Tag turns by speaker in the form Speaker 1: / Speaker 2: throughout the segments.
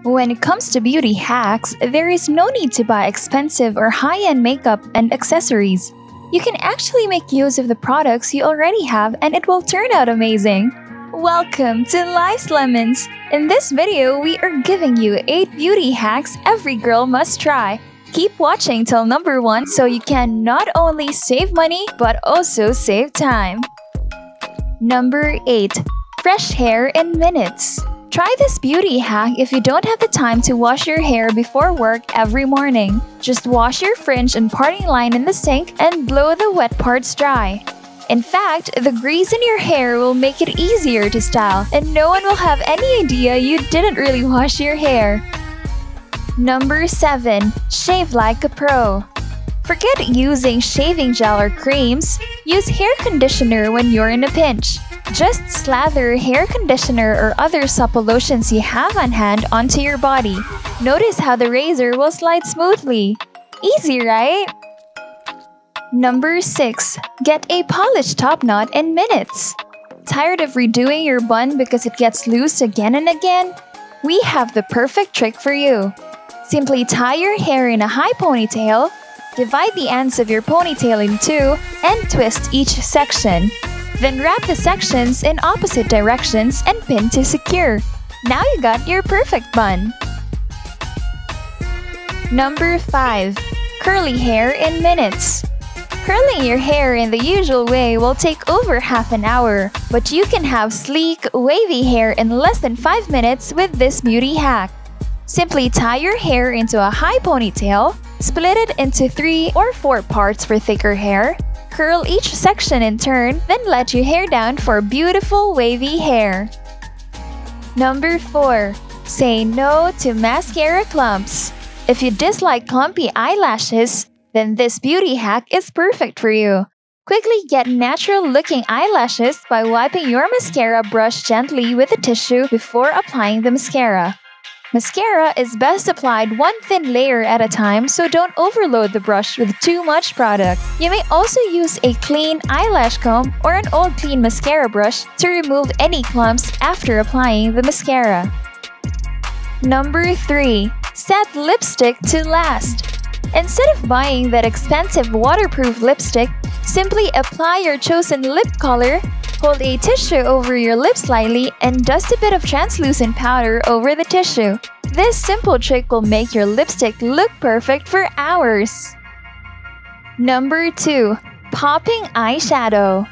Speaker 1: When it comes to beauty hacks, there is no need to buy expensive or high-end makeup and accessories. You can actually make use of the products you already have and it will turn out amazing. Welcome to Life's Lemons! In this video, we are giving you 8 beauty hacks every girl must try. Keep watching till number 1 so you can not only save money but also save time. Number 8. Fresh hair in minutes. Try this beauty hack if you don't have the time to wash your hair before work every morning. Just wash your fringe and parting line in the sink and blow the wet parts dry. In fact, the grease in your hair will make it easier to style and no one will have any idea you didn't really wash your hair. Number 7. Shave like a pro. Forget using shaving gel or creams. Use hair conditioner when you're in a pinch. Just slather hair conditioner or other supple lotions you have on hand onto your body. Notice how the razor will slide smoothly. Easy, right? Number 6. Get a polished top knot in minutes. Tired of redoing your bun because it gets loose again and again? We have the perfect trick for you. Simply tie your hair in a high ponytail, divide the ends of your ponytail in two, and twist each section. Then wrap the sections in opposite directions and pin to secure. Now you got your perfect bun! Number 5. Curly hair in minutes. Curling your hair in the usual way will take over half an hour, but you can have sleek, wavy hair in less than 5 minutes with this beauty hack. Simply tie your hair into a high ponytail, split it into 3 or 4 parts for thicker hair, curl each section in turn, then let your hair down for beautiful wavy hair. Number 4. Say no to mascara clumps. If you dislike clumpy eyelashes, then this beauty hack is perfect for you. Quickly get natural-looking eyelashes by wiping your mascara brush gently with a tissue before applying the mascara. Mascara is best applied one thin layer at a time, so don't overload the brush with too much product. You may also use a clean eyelash comb or an old clean mascara brush to remove any clumps after applying the mascara. Number 3. Set lipstick to last. Instead of buying that expensive waterproof lipstick, simply apply your chosen lip color, hold a tissue over your lips slightly, and dust a bit of translucent powder over the tissue. This simple trick will make your lipstick look perfect for hours. Number 2. Popping eyeshadow.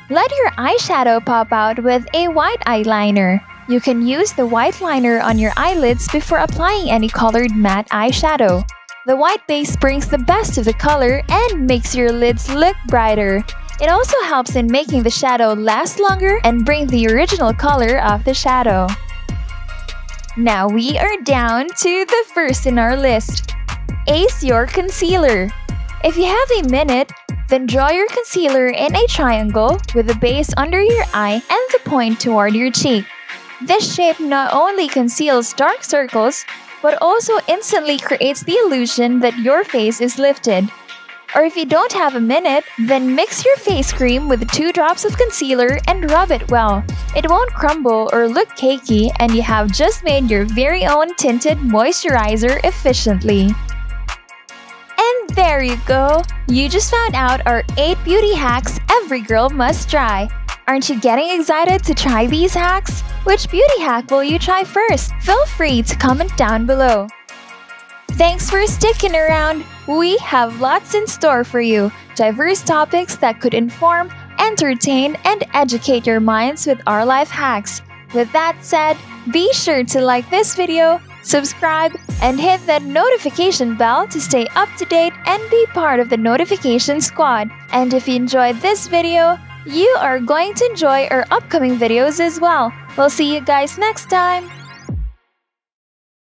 Speaker 1: Let your eyeshadow pop out with a white eyeliner. You can use the white liner on your eyelids before applying any colored matte eyeshadow. The white base brings the best of the color and makes your lids look brighter. It also helps in making the shadow last longer and bring the original color of the shadow. Now we are down to the first in our list. Ace your concealer. If you have a minute, then draw your concealer in a triangle with the base under your eye and the point toward your cheek. This shape not only conceals dark circles, but also instantly creates the illusion that your face is lifted. Or if you don't have a minute, then mix your face cream with 2 drops of concealer and rub it well. It won't crumble or look cakey and you have just made your very own tinted moisturizer efficiently. And there you go! You just found out our 8 beauty hacks every girl must try. Aren't you getting excited to try these hacks? Which beauty hack will you try first? Feel free to comment down below. Thanks for sticking around! We have lots in store for you. Diverse topics that could inform, entertain, and educate your minds with our life hacks. With that said, be sure to like this video, subscribe, and hit that notification bell to stay up to date and be part of the notification squad. And if you enjoyed this video, you are going to enjoy our upcoming videos as well. We'll see you guys next time!